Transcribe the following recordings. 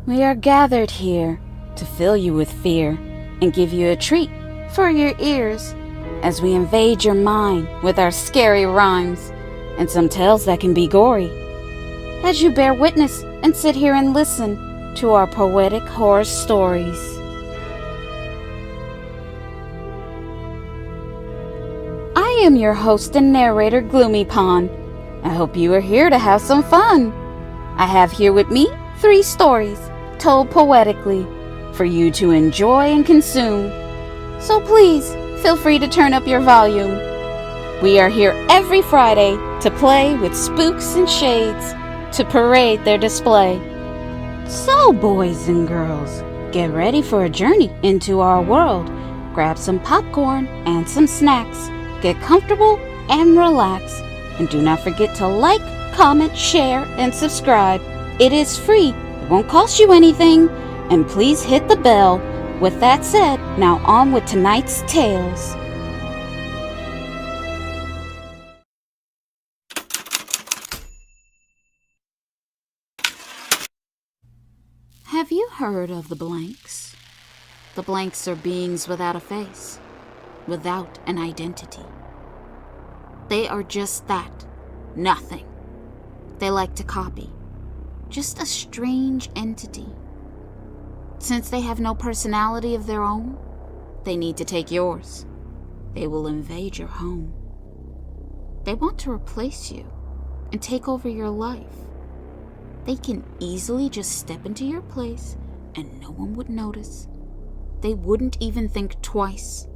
We are gathered here to fill you with fear and give you a treat for your ears as we invade your mind with our scary rhymes and some tales that can be gory. As you bear witness and sit here and listen to our poetic horror stories. I am your host and narrator, Gloomy Pond. I hope you are here to have some fun. I have here with me 3 stories told poetically for you to enjoy and consume. So please feel free to turn up your volume. We are here every Friday to play with spooks and shades to parade their display. So boys and girls, get ready for a journey into our world. Grab some popcorn and some snacks. Get comfortable and relax. And do not forget to like, comment, share, and subscribe. It is free. It won't cost you anything. And please hit the bell. With that said, now on with tonight's tales. Have you heard of the blanks? The blanks are beings without a face, without an identity. They are just that, nothing. They like to copy, just a strange entity. Since they have no personality of their own, they need to take yours. They will invade your home. They want to replace you and take over your life. They can easily just step into your place and no one would notice. They wouldn't even think twice.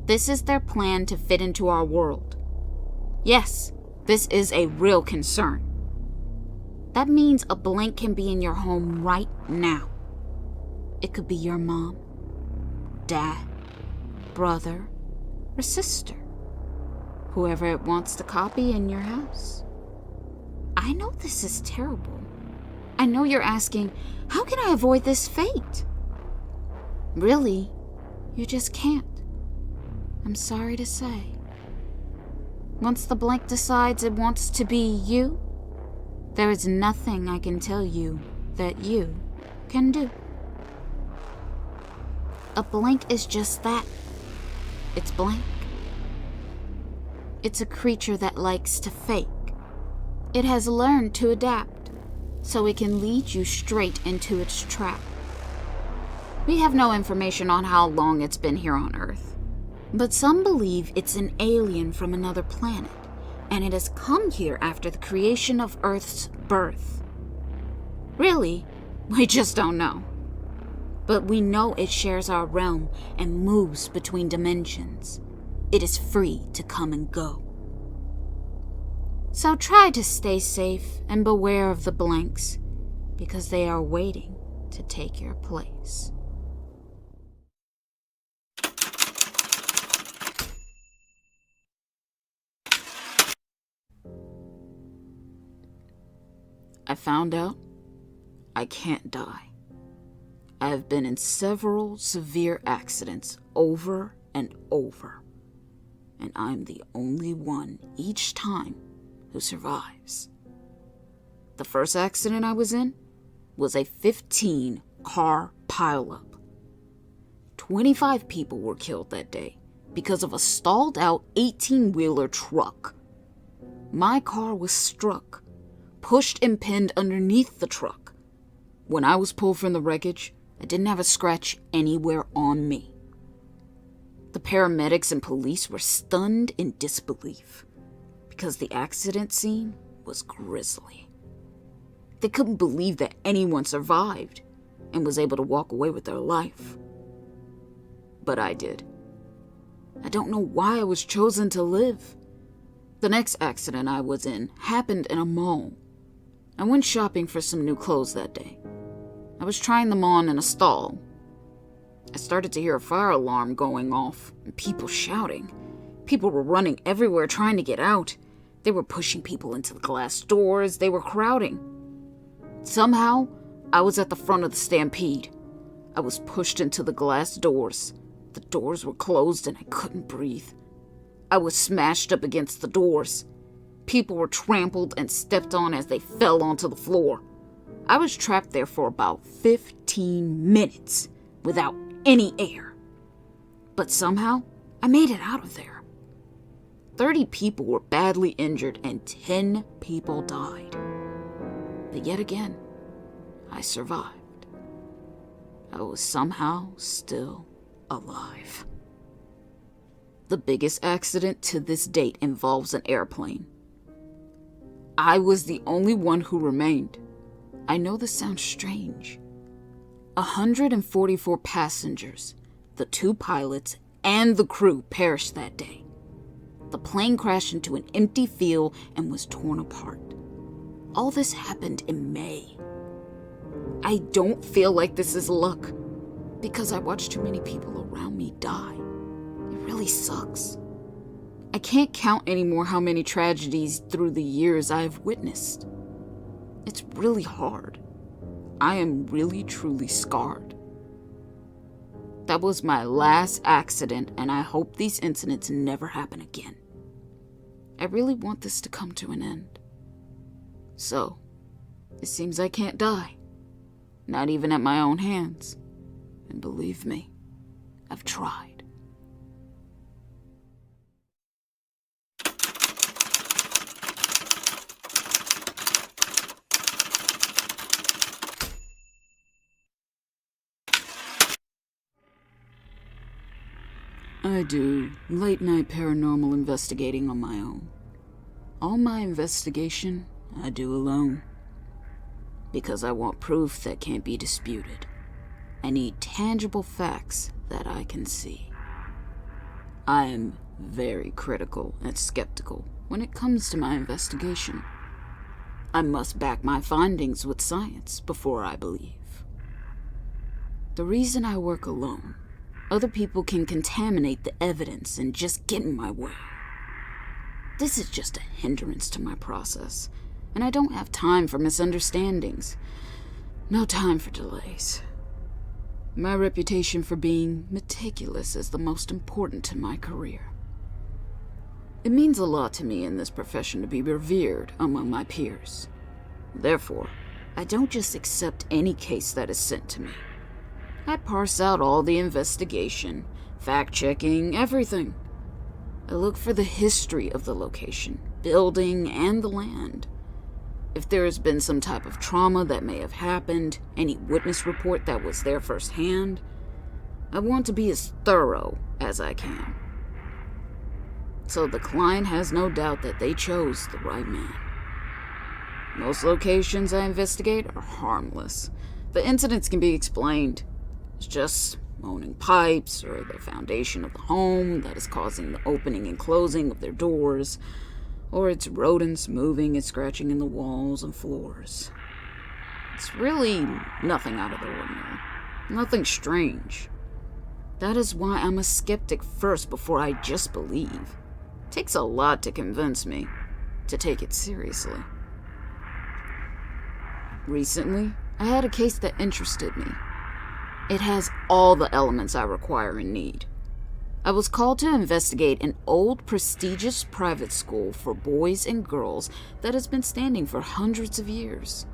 This is their plan to fit into our world. Yes, this is a real concern. That means a blank can be in your home right now. It could be your mom, dad, brother, or sister. Whoever it wants to copy in your house. I know this is terrible. I know you're asking, how can I avoid this fate? Really, you just can't. I'm sorry to say. Once the blank decides it wants to be you, there is nothing I can tell you that you can do. A blank is just that. It's blank. It's a creature that likes to fake. It has learned to adapt, so it can lead you straight into its trap. We have no information on how long it's been here on Earth, but some believe it's an alien from another planet, and it has come here after the creation of Earth's birth. Really, we just don't know. But we know it shares our realm and moves between dimensions. It is free to come and go. So try to stay safe and beware of the blanks, because they are waiting to take your place. I found out I can't die. I have been in several severe accidents over and over, and I'm the only one each time who survives. The first accident I was in was a 15-car pileup. 25 people were killed that day because of a stalled-out 18-wheeler truck. My car was struck, pushed and pinned underneath the truck. When I was pulled from the wreckage, I didn't have a scratch anywhere on me. The paramedics and police were stunned in disbelief because the accident scene was grisly. They couldn't believe that anyone survived and was able to walk away with their life. But I did. I don't know why I was chosen to live. The next accident I was in happened in a mall. I went shopping for some new clothes that day. I was trying them on in a stall. I started to hear a fire alarm going off and people shouting. People were running everywhere trying to get out. They were pushing people into the glass doors. They were crowding. Somehow, I was at the front of the stampede. I was pushed into the glass doors. The doors were closed and I couldn't breathe. I was smashed up against the doors. People were trampled and stepped on as they fell onto the floor. I was trapped there for about 15 minutes without any air. But somehow, I made it out of there. 30 people were badly injured and 10 people died. But yet again, I survived. I was somehow still alive. The biggest accident to this date involves an airplane. I was the only one who remained. I know this sounds strange. 144 passengers, the 2 pilots, and the crew perished that day. The plane crashed into an empty field and was torn apart. All this happened in May. I don't feel like this is luck, because I watched too many people around me die. It really sucks. I can't count anymore how many tragedies through the years I have witnessed. It's really hard. I am really truly scarred. That was my last accident, and I hope these incidents never happen again. I really want this to come to an end. So, it seems I can't die. Not even at my own hands. And believe me, I've tried. I do late-night paranormal investigating on my own. All my investigation, I do alone. Because I want proof that can't be disputed. I need tangible facts that I can see. I am very critical and skeptical when it comes to my investigation. I must back my findings with science before I believe. The reason I work alone, other people can contaminate the evidence and just get in my way. This is just a hindrance to my process, and I don't have time for misunderstandings. No time for delays. My reputation for being meticulous is the most important to my career. It means a lot to me in this profession to be revered among my peers. Therefore, I don't just accept any case that is sent to me. I parse out all the investigation, fact-checking, everything. I look for the history of the location, building, and the land. If there has been some type of trauma that may have happened, any witness report that was there firsthand, I want to be as thorough as I can. So the client has no doubt that they chose the right man. Most locations I investigate are harmless. The incidents can be explained. It's just moaning pipes or the foundation of the home that is causing the opening and closing of their doors, or it's rodents moving and scratching in the walls and floors. It's really nothing out of the ordinary, nothing strange. That is why I'm a skeptic first before I just believe. It takes a lot to convince me to take it seriously. Recently, I had a case that interested me. It has all the elements I require and need. I was called to investigate an old, prestigious private school for boys and girls that has been standing for hundreds of years.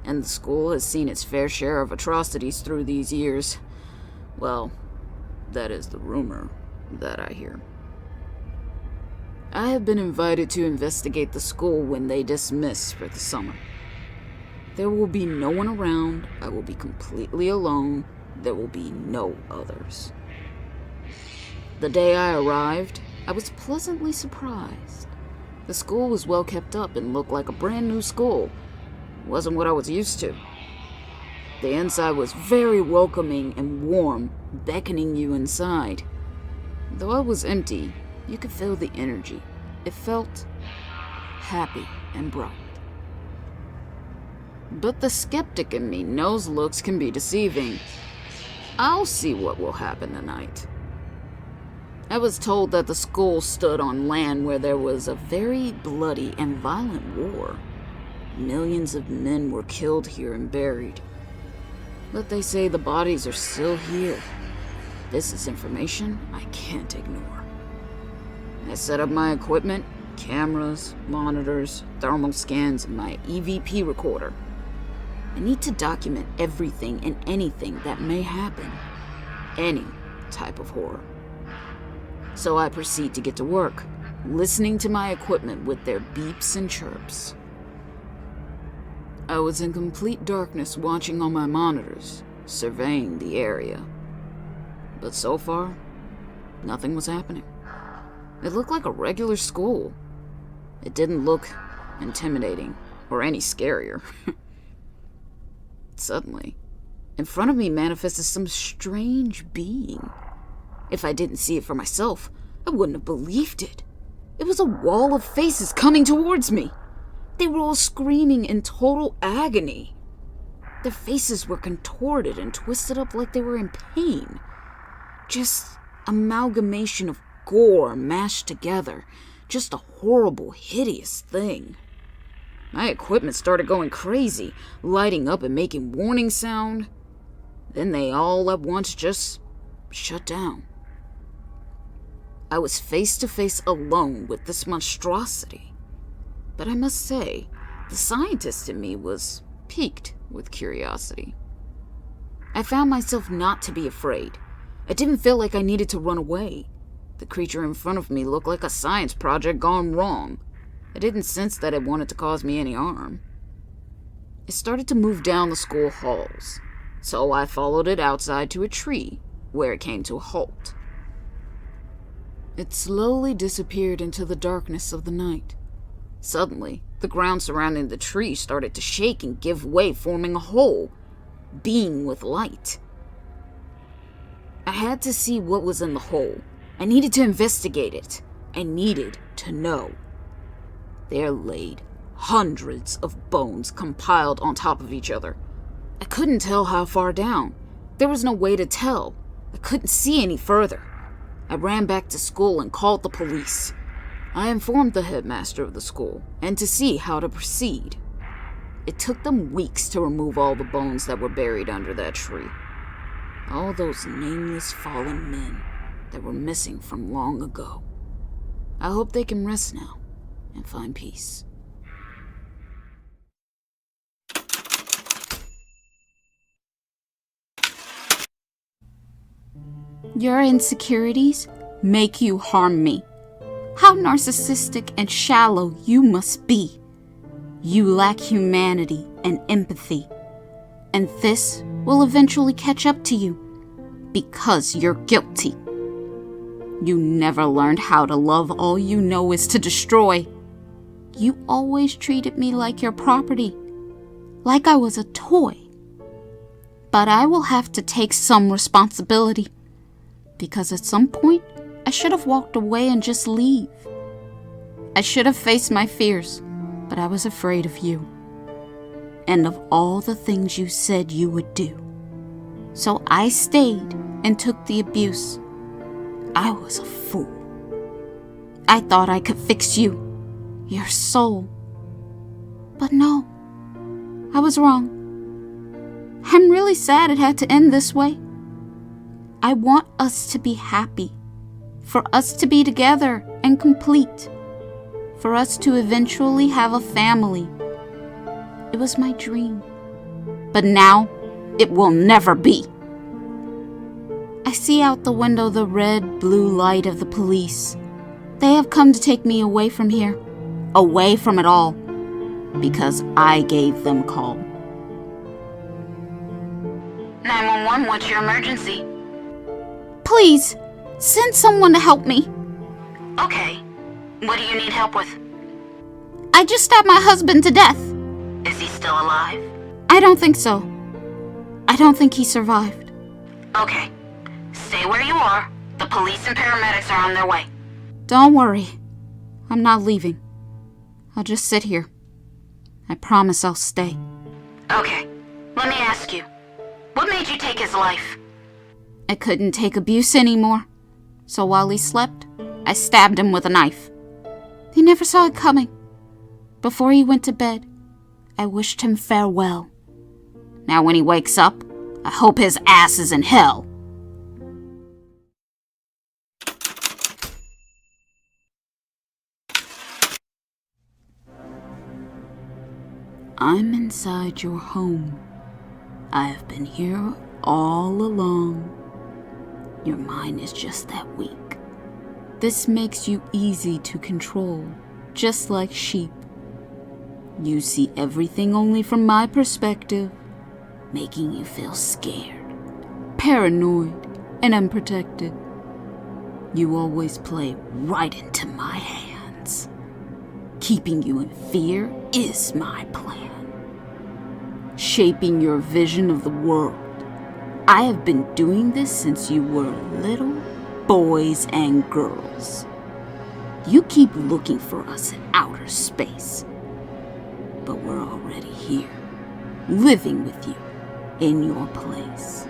And the school has seen its fair share of atrocities through these years. Well, that is the rumor that I hear. I have been invited to investigate the school when they dismiss for the summer. There will be no one around. I will be completely alone. There will be no others. The day I arrived, I was pleasantly surprised. The school was well kept up and looked like a brand new school. It wasn't what I was used to. The inside was very welcoming and warm, beckoning you inside. Though it was empty, you could feel the energy. It felt happy and bright. But the skeptic in me knows looks can be deceiving. I'll see what will happen tonight. I was told that the school stood on land where there was a very bloody and violent war. Millions of men were killed here and buried. But they say the bodies are still here. This is information I can't ignore. I set up my equipment, cameras, monitors, thermal scans, and my EVP recorder. I need to document everything and anything that may happen. Any type of horror. So I proceed to get to work, listening to my equipment with their beeps and chirps. I was in complete darkness watching on my monitors, surveying the area. But so far, nothing was happening. It looked like a regular school. It didn't look intimidating or any scarier. Suddenly, in front of me manifested some strange being. If I didn't see it for myself, I wouldn't have believed it. It was a wall of faces coming towards me. They were all screaming in total agony. Their faces were contorted and twisted up like they were in pain. Just amalgamation of gore mashed together. Just a horrible, hideous thing. My equipment started going crazy, lighting up and making warning sound. Then they all at once just shut down. I was face to face alone with this monstrosity. But I must say, the scientist in me was piqued with curiosity. I found myself not to be afraid. I didn't feel like I needed to run away. The creature in front of me looked like a science project gone wrong. I didn't sense that it wanted to cause me any harm. It started to move down the school halls, so I followed it outside to a tree, where it came to a halt. It slowly disappeared into the darkness of the night. Suddenly, the ground surrounding the tree started to shake and give way, forming a hole, beaming with light. I had to see what was in the hole. I needed to investigate it. I needed to know. There laid hundreds of bones compiled on top of each other. I couldn't tell how far down. There was no way to tell. I couldn't see any further. I ran back to school and called the police. I informed the headmaster of the school and to see how to proceed. It took them weeks to remove all the bones that were buried under that tree. All those nameless fallen men that were missing from long ago. I hope they can rest now and find peace. Your insecurities make you harm me. How narcissistic and shallow you must be. You lack humanity and empathy. And this will eventually catch up to you because you're guilty. You never learned how to love. All you know is to destroy. You always treated me like your property, like I was a toy. But I will have to take some responsibility, because at some point, I should have walked away and just leave. I should have faced my fears, but I was afraid of you, and of all the things you said you would do. So I stayed and took the abuse. I was a fool. I thought I could fix you, your soul. But no, I was wrong. I'm really sad it had to end this way. I want us to be happy, for us to be together and complete, for us to eventually have a family. It was my dream, but now it will never be. I see out the window the red-blue light of the police. They have come to take me away from here, away from it all, because I gave them call. 911, what's your emergency? Please, send someone to help me. Okay. What do you need help with? I just stabbed my husband to death. Is he still alive? I don't think so. I don't think he survived. Okay. Stay where you are. The police and paramedics are on their way. Don't worry. I'm not leaving. I'll just sit here. I promise I'll stay. Okay. Let me ask you. What made you take his life? I couldn't take abuse anymore. So while he slept, I stabbed him with a knife. He never saw it coming. Before he went to bed, I wished him farewell. Now when he wakes up, I hope his ass is in hell. I'm inside your home. I have been here all along. Your mind is just that weak. This makes you easy to control, just like sheep. You see everything only from my perspective, making you feel scared, paranoid, and unprotected. You always play right into my hands. Keeping you in fear is my plan. Shaping your vision of the world. I have been doing this since you were little boys and girls. You keep looking for us in outer space, but we're already here, living with you in your place.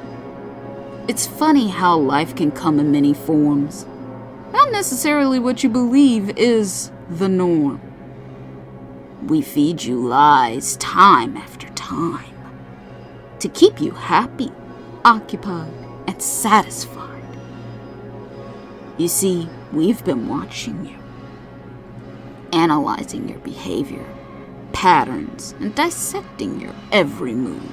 It's funny how life can come in many forms. Not necessarily what you believe is the norm. We feed you lies time after time to keep you happy, occupied, and satisfied. You see, we've been watching you, analyzing your behavior, patterns, and dissecting your every move.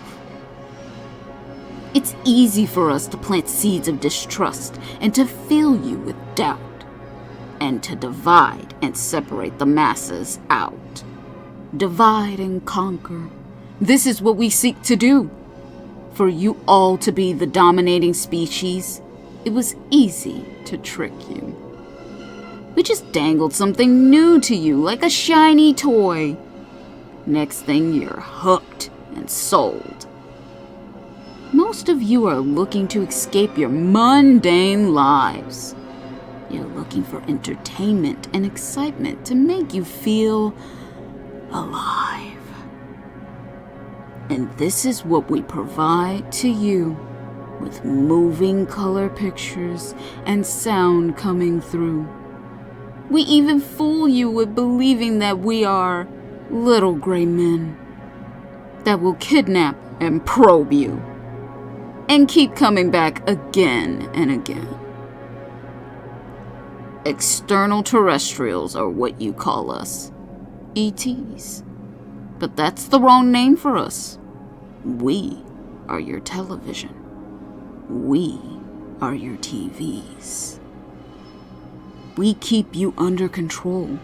It's easy for us to plant seeds of distrust and to fill you with doubt, and to divide and separate the masses out. Divide and conquer. This is what we seek to do. For you all to be the dominating species, it was easy to trick you. We just dangled something new to you like a shiny toy. Next thing, you're hooked and sold. Most of you are looking to escape your mundane lives. You're looking for entertainment and excitement to make you feel alive. And this is what we provide to you, with moving color pictures and sound coming through. We even fool you with believing that we are little gray men that will kidnap and probe you and keep coming back again and again. External terrestrials are what you call us, ETs. But that's the wrong name for us. We are your television. We are your TVs. We keep you under control,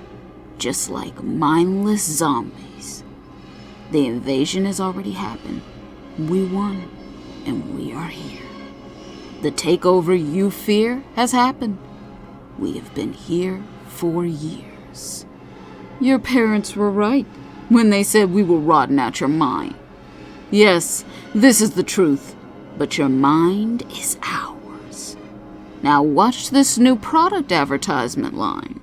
just like mindless zombies. The invasion has already happened. We won, and we are here. The takeover you fear has happened. We have been here for years. Your parents were right when they said we were rotting out your mind. Yes, this is the truth, but your mind is ours. Now watch this new product advertisement line.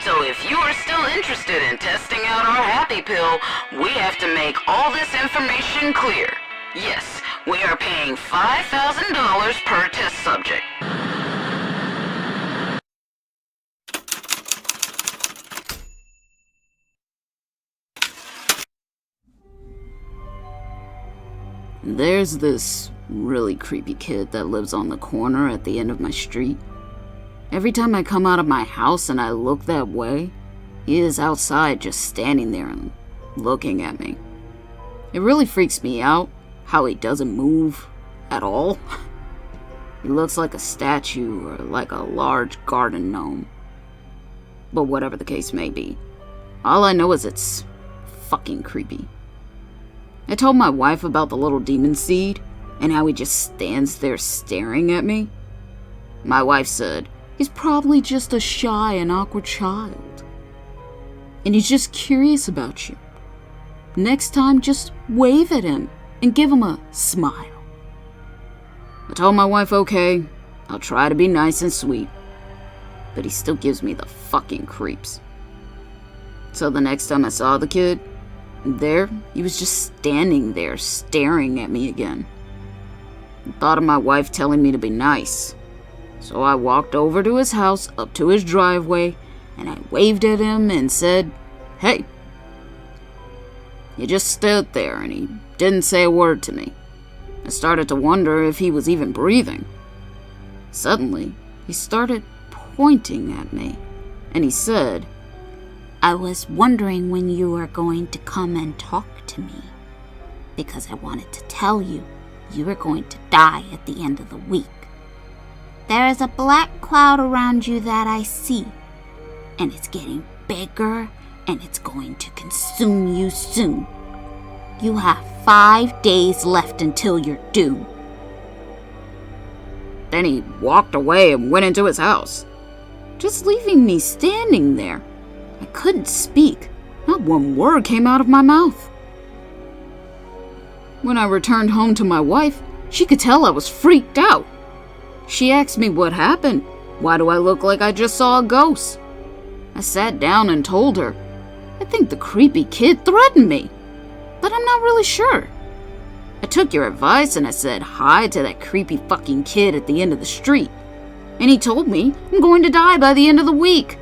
So if you are still interested in testing out our happy pill, we have to make all this information clear. Yes, we are paying $5,000 per test subject. There's this really creepy kid that lives on the corner at the end of my street. Every time I come out of my house and I look that way, he is outside just standing there and looking at me. It really freaks me out how he doesn't move at all. He looks like a statue or like a large garden gnome. But whatever the case may be, all I know is it's fucking creepy. I told my wife about the little demon seed and how he just stands there staring at me. My wife said, he's probably just a shy and awkward child. And he's just curious about you. Next time, just wave at him and give him a smile. I told my wife, okay, I'll try to be nice and sweet. But he still gives me the fucking creeps. So the next time I saw the kid, there, he was just standing there staring at me again. I thought of my wife telling me to be nice. So I walked over to his house, up to his driveway, and I waved at him and said, hey. He just stood there and he didn't say a word to me. I started to wonder if he was even breathing. Suddenly, he started pointing at me, and he said, I was wondering when you were going to come and talk to me, because I wanted to tell you you were going to die at the end of the week. There is a black cloud around you that I see, and it's getting bigger, and it's going to consume you soon. You have 5 days left until you're due. Then he walked away and went into his house, just leaving me standing there. I couldn't speak. Not one word came out of my mouth. When I returned home to my wife, she could tell I was freaked out. She asked me what happened. Why do I look like I just saw a ghost? I sat down and told her, I think the creepy kid threatened me, but I'm not really sure. I took your advice and I said hi to that creepy fucking kid at the end of the street. And he told me I'm going to die by the end of the week.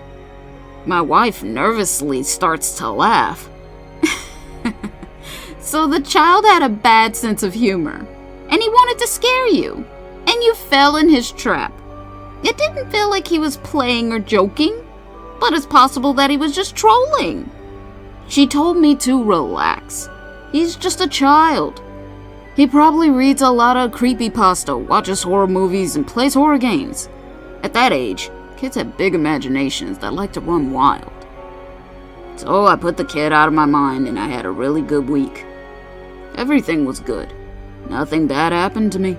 My wife nervously starts to laugh. So the child had a bad sense of humor, and he wanted to scare you, and you fell in his trap. It didn't feel like he was playing or joking, but it's possible that he was just trolling. She told me to relax. He's just a child. He probably reads a lot of creepypasta, watches horror movies, and plays horror games. At that age, kids have big imaginations that like to run wild. So I put the kid out of my mind and I had a really good week. Everything was good. Nothing bad happened to me.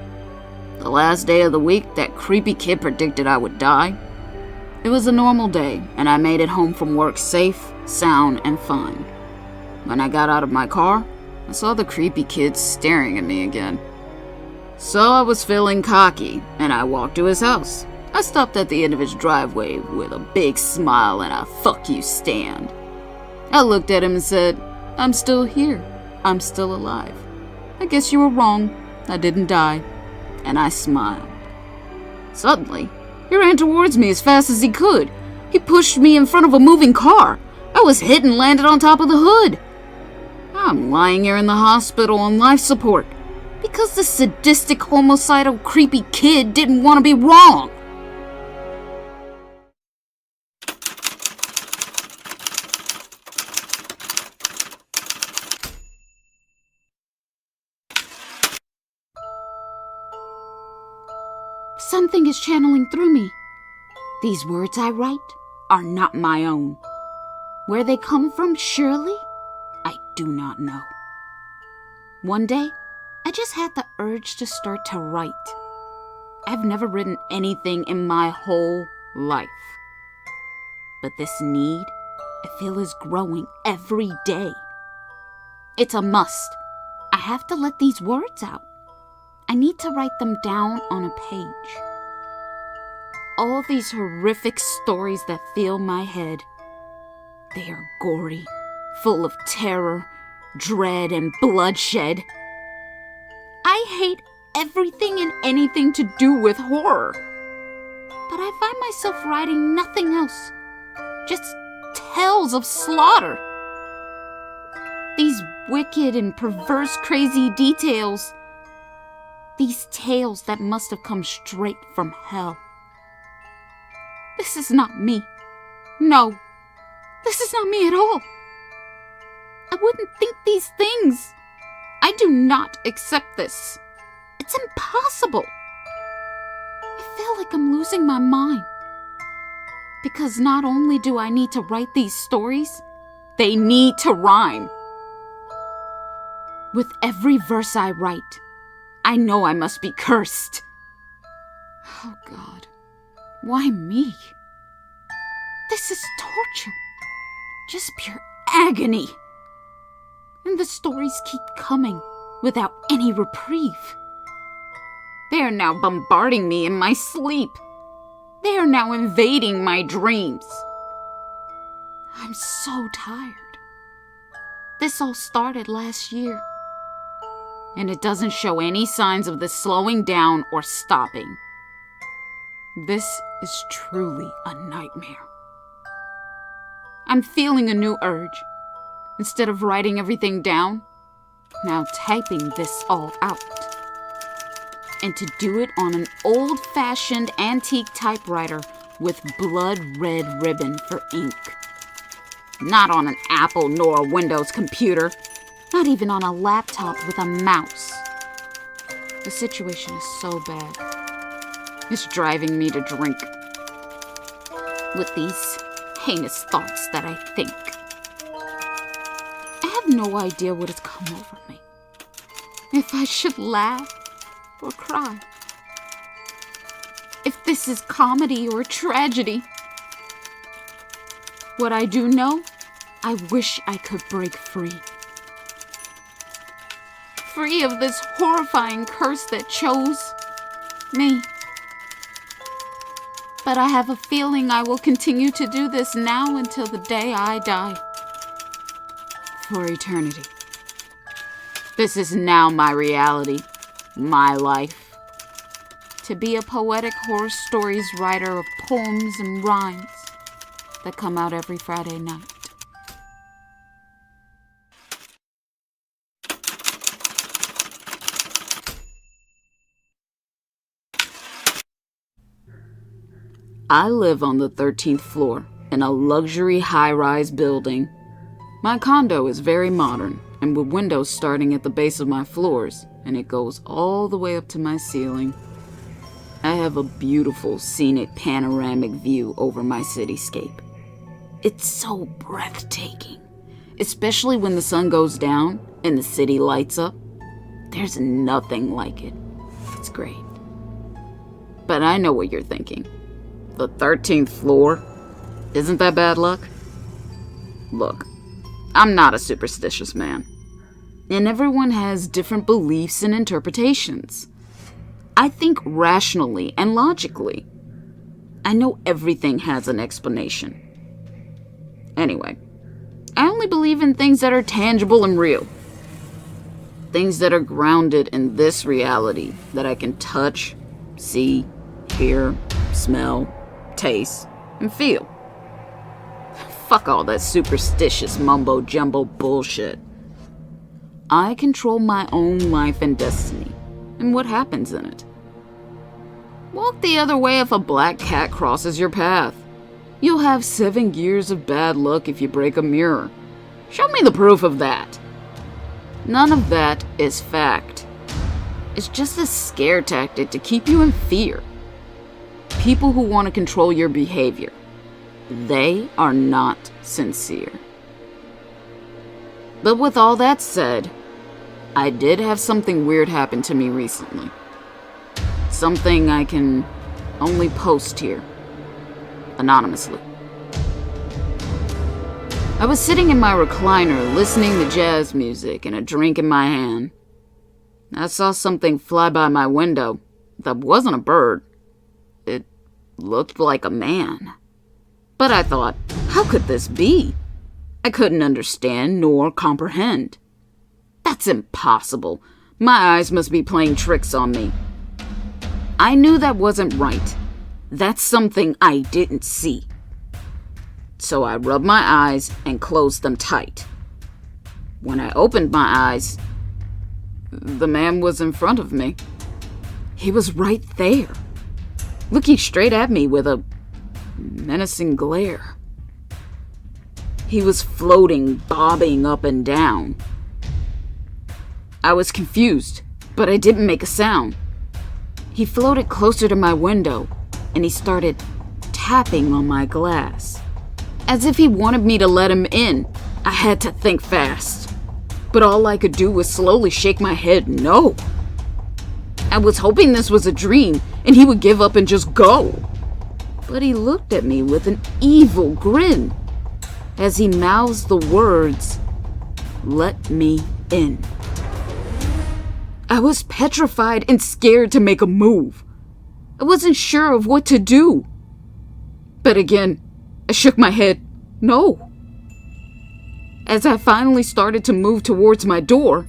The last day of the week, that creepy kid predicted I would die. It was a normal day, and I made it home from work safe, sound, and fine. When I got out of my car, I saw the creepy kid staring at me again. So I was feeling cocky, and I walked to his house. I stopped at the end of his driveway with a big smile and a "fuck you" stand. I looked at him and said, I'm still here. I'm still alive. I guess you were wrong. I didn't die. And I smiled. Suddenly, he ran towards me as fast as he could. He pushed me in front of a moving car. I was hit and landed on top of the hood. I'm lying here in the hospital on life support because this sadistic, homicidal, creepy kid didn't want to be wrong. Something is channeling through me. These words I write are not my own. Where they come from, surely, I do not know. One day, I just had the urge to start to write. I've never written anything in my whole life. But this need, I feel, is growing every day. It's a must. I have to let these words out. I need to write them down on a page. All these horrific stories that fill my head, they are gory, full of terror, dread, and bloodshed. I hate everything and anything to do with horror. But I find myself writing nothing else, just tales of slaughter. These wicked and perverse, crazy details. These tales that must have come straight from hell. This is not me. No, this is not me at all. I wouldn't think these things. I do not accept this. It's impossible. I feel like I'm losing my mind. Because not only do I need to write these stories, they need to rhyme. With every verse I write, I know I must be cursed. Oh God, why me? This is torture. Just pure agony. And the stories keep coming without any reprieve. They are now bombarding me in my sleep. They are now invading my dreams. I'm so tired. This all started last year. And it doesn't show any signs of this slowing down or stopping. This is truly a nightmare. I'm feeling a new urge. Instead of writing everything down, now typing this all out. And to do it on an old-fashioned antique typewriter with blood red ribbon for ink. Not on an Apple nor a Windows computer. Not even on a laptop with a mouse. The situation is so bad. It's driving me to drink. With these heinous thoughts that I think. I have no idea what has come over me. If I should laugh or cry. If this is comedy or tragedy. What I do know, I wish I could break free. Free of this horrifying curse that chose me. But I have a feeling I will continue to do this now until the day I die. For eternity. This is now my reality, my life. To be a poetic horror stories writer of poems and rhymes that come out every Friday night. I live on the 13th floor in a luxury high-rise building. My condo is very modern and with windows starting at the base of my floors, and it goes all the way up to my ceiling. I have a beautiful scenic panoramic view over my cityscape. It's so breathtaking, especially when the sun goes down and the city lights up. There's nothing like it. It's great. But I know what you're thinking. The 13th floor? Isn't that bad luck? Look, I'm not a superstitious man. And everyone has different beliefs and interpretations. I think rationally and logically. I know everything has an explanation. Anyway, I only believe in things that are tangible and real. Things that are grounded in this reality that I can touch, see, hear, smell, taste, and feel. Fuck all that superstitious mumbo-jumbo bullshit. I control my own life and destiny, and what happens in it. Walk the other way if a black cat crosses your path. You'll have 7 years of bad luck if you break a mirror. Show me the proof of that. None of that is fact. It's just a scare tactic to keep you in fear. People who want to control your behavior, they are not sincere. But with all that said, I did have something weird happen to me recently. Something I can only post here, anonymously. I was sitting in my recliner listening to jazz music and a drink in my hand. I saw something fly by my window that wasn't a bird. It looked like a man. But I thought, how could this be? I couldn't understand nor comprehend. That's impossible. My eyes must be playing tricks on me. I knew that wasn't right. That's something I didn't see. So I rubbed my eyes and closed them tight. When I opened my eyes, the man was in front of me. He was right there, looking straight at me with a menacing glare. He was floating, bobbing up and down. I was confused, but I didn't make a sound. He floated closer to my window, and he started tapping on my glass. As if he wanted me to let him in. I had to think fast. But all I could do was slowly shake my head no. I was hoping this was a dream, and he would give up and just go. But he looked at me with an evil grin as he mouths the words, "Let me in." I was petrified and scared to make a move. I wasn't sure of what to do. But again, I shook my head, no. As I finally started to move towards my door,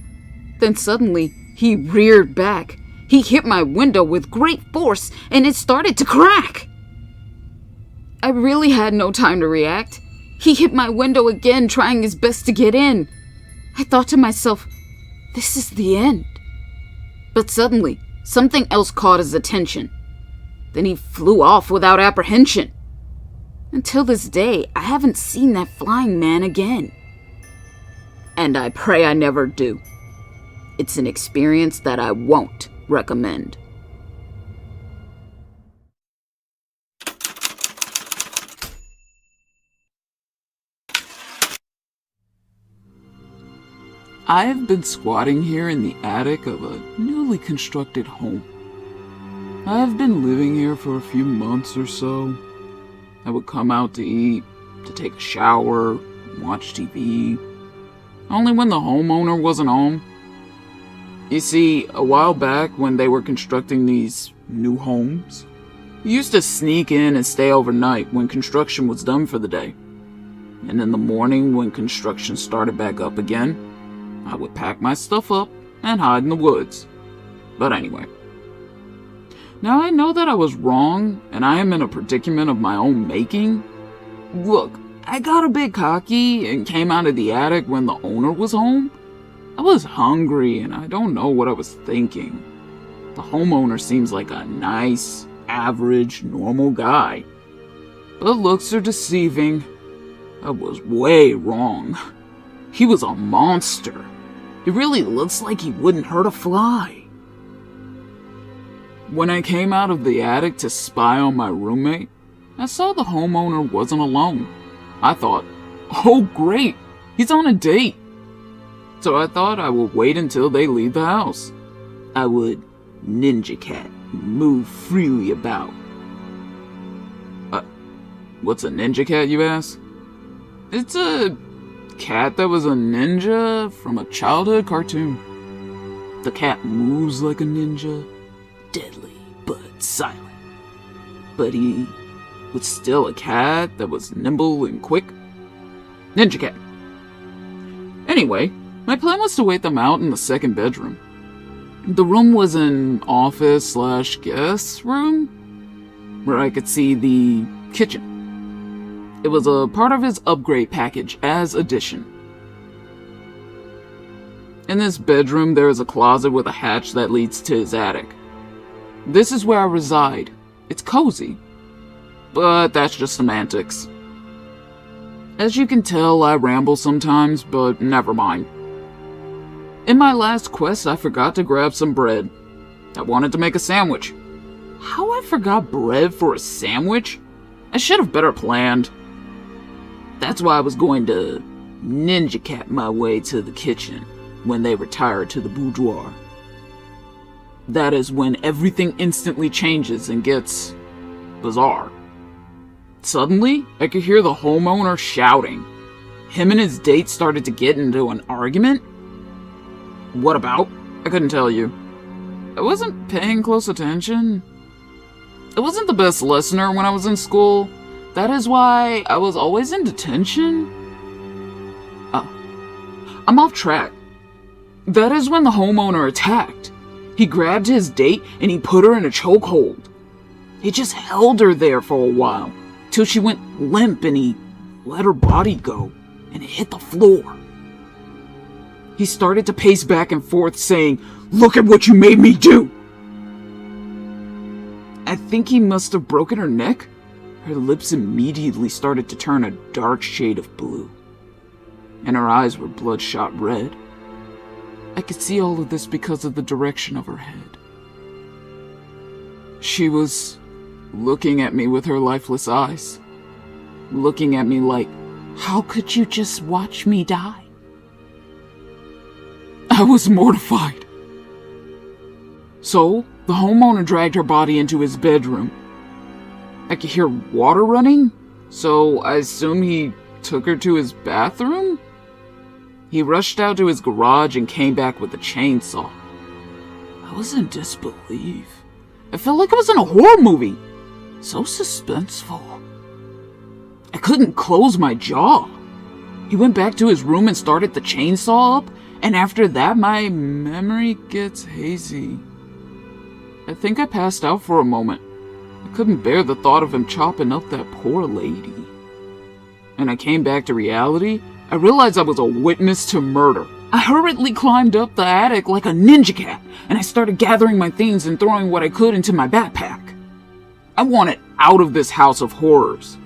then suddenly he reared back. He hit my window with great force and it started to crack. I really had no time to react. He hit my window again, trying his best to get in. I thought to myself, this is the end. But suddenly, something else caught his attention. Then he flew off without apprehension. Until this day, I haven't seen that flying man again. And I pray I never do. It's an experience that I won't recommend. I have been squatting here in the attic of a newly constructed home. I have been living here for a few months or so. I would come out to eat, to take a shower, watch TV, only when the homeowner wasn't home. You see, a while back when they were constructing these new homes, he used to sneak in and stay overnight when construction was done for the day. And in the morning when construction started back up again, I would pack my stuff up and hide in the woods. But anyway. Now I know that I was wrong, and I am in a predicament of my own making. Look, I got a bit cocky and came out of the attic when the owner was home. I was hungry, and I don't know what I was thinking. The homeowner seems like a nice, average, normal guy. But looks are deceiving. I was way wrong. He was a monster. He really looks like he wouldn't hurt a fly. When I came out of the attic to spy on my roommate, I saw the homeowner wasn't alone. I thought, oh great, he's on a date. So I thought I would wait until they leave the house. I would ninja cat, move freely about. What's a ninja cat, you ask? It's a cat that was a ninja from a childhood cartoon. The cat moves like a ninja, deadly but silent. But he was still a cat that was nimble and quick. Ninja cat. Anyway, my plan was to wait them out in the second bedroom. The room was an office/guest room where I could see the kitchen. It was a part of his upgrade package as addition. In this bedroom, there is a closet with a hatch that leads to his attic. This is where I reside. It's cozy. But that's just semantics. As you can tell, I ramble sometimes, but never mind. In my last quest, I forgot to grab some bread. I wanted to make a sandwich. How I forgot bread for a sandwich? I should have better planned. That's why I was going to ninja cat my way to the kitchen when they retired to the boudoir. That is when everything instantly changes and gets bizarre. Suddenly, I could hear the homeowner shouting. Him and his date started to get into an argument? What about? I couldn't tell you. I wasn't paying close attention. I wasn't the best listener when I was in school. That is why I was always in detention. I'm off track. That is when the homeowner attacked. He grabbed his date and he put her in a chokehold. He just held her there for a while, till she went limp and he let her body go, and it hit the floor. He started to pace back and forth saying, "Look at what you made me do!" I think he must have broken her neck. Her lips immediately started to turn a dark shade of blue, and her eyes were bloodshot red. I could see all of this because of the direction of her head. She was looking at me with her lifeless eyes, looking at me like, how could you just watch me die? I was mortified. So, the homeowner dragged her body into his bedroom. I could hear water running, so I assume he took her to his bathroom? He rushed out to his garage and came back with a chainsaw. I was in disbelief. I felt like I was in a horror movie. So suspenseful. I couldn't close my jaw. He went back to his room and started the chainsaw up, and after that my memory gets hazy. I think I passed out for a moment. I couldn't bear the thought of him chopping up that poor lady. And I came back to reality. I realized I was a witness to murder. I hurriedly climbed up the attic like a ninja cat, and I started gathering my things and throwing what I could into my backpack. I wanted out of this house of horrors.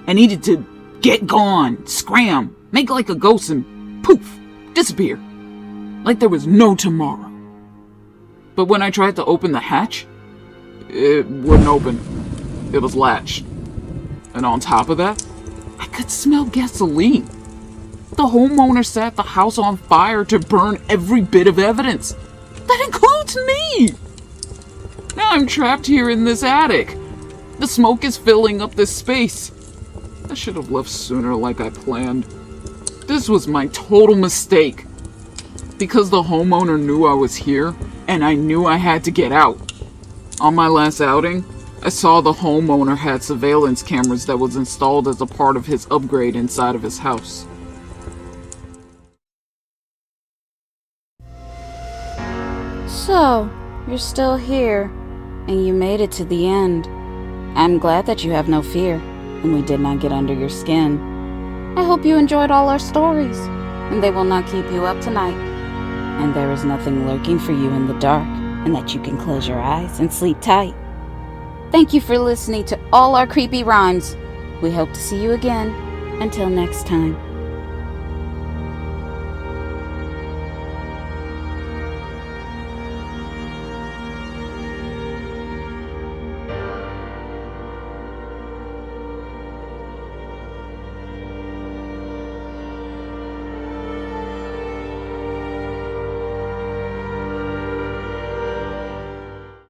I needed to get gone, scram, make like a ghost and poof, disappear. Like there was no tomorrow. But when I tried to open the hatch, it wouldn't open. It was latched. And on top of that, I could smell gasoline. The homeowner set the house on fire to burn every bit of evidence. That includes me! Now I'm trapped here in this attic. The smoke is filling up this space. I should have left sooner like I planned. This was my total mistake. Because the homeowner knew I was here, and I knew I had to get out. On my last outing, I saw the homeowner had surveillance cameras that was installed as a part of his upgrade inside of his house. So, you're still here, and you made it to the end. I'm glad that you have no fear, and we did not get under your skin. I hope you enjoyed all our stories, and they will not keep you up tonight. And there is nothing lurking for you in the dark, and that you can close your eyes and sleep tight. Thank you for listening to all our creepy rhymes. We hope to see you again. Until next time.